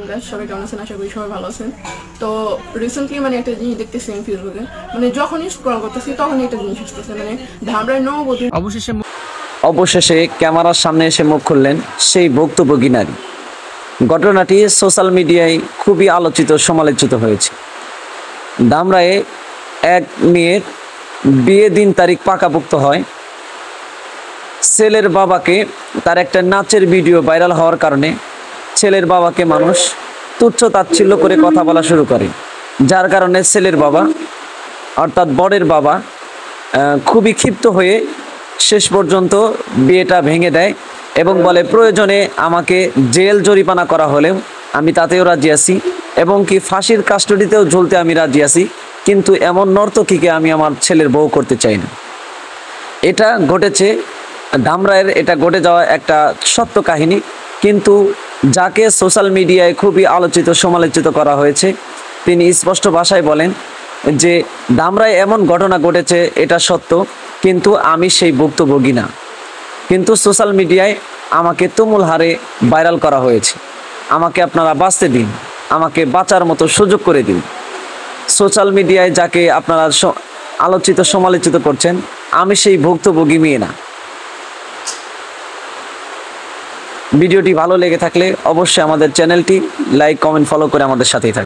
আলাইকুম গাইস, সবাই কেমন আছেন? আশা করি সবাই ভালো আছেন। তো রিসেন্টলি একটা জিনিস দেখতেছি আমি ফেসবুকে, যখনই স্ক্রল করতেছি তখনই একটা জিনিস আসতেছে, ধামরাই নববধূ অবশেষে ক্যামেরার সামনে এসে মুখ খুললেন সেই ভুক্তভোগী নারী। ঘটনাটি সোশ্যাল মিডিয়ায় খুবই আলোচিত সমালোচিত হয়েছে। ধামরায়ে এক মেয়ের বিয়ে দিন তারিখ পাকাপোক্ত হয়। ছেলের বাবাকে তার একটা নাচের ভিডিও ভাইরাল হওয়ার কারণে ছেলের বাবাকে মানুষ তুচ্ছ তাচ্ছিল্য করে কথা বলা শুরু করে, যার কারণে ছেলের বাবা অর্থাৎ বরের বাবা খুবই ক্ষিপ্ত হয়ে শেষ পর্যন্ত বিয়েটা ভেঙে দেয় এবং বলে প্রয়োজনে আমাকে জেল জরিমানা করা হলেও আমি তাতেও রাজি আছি এবং কি ফাঁসির কাস্টডিতেও ঝুলতে আমি রাজি আছি, কিন্তু এমন নর্তকীকে আমি আমার ছেলের বউ করতে চাই না। এটা ঘটেছে ধামরায়ের, এটা ঘটে যাওয়া একটা সত্য কাহিনী, কিন্তু যাকে সোশ্যাল মিডিয়ায় খুবই আলোচিত সমালোচিত করা হয়েছে তিনি স্পষ্ট ভাষায় বলেন যে ধামরায় এমন ঘটনা ঘটেছে, এটা সত্য, কিন্তু আমি সেই ভুক্তভোগী না। কিন্তু সোশ্যাল মিডিয়ায় আমাকে তুমুল হারে ভাইরাল করা হয়েছে। আমাকে আপনারা বাঁচতে দিন, আমাকে বাঁচার মতো সুযোগ করে দিন। সোশ্যাল মিডিয়ায় যাকে আপনারা আলোচিত সমালোচিত করছেন, আমি সেই ভুক্তভোগী মেয়ে না। ভিডিওটি ভালো লেগে থাকলে অবশ্যই আমাদের চ্যানেলটি লাইক, কমেন্ট, ফলো করে আমাদের সাথেই থাকুন।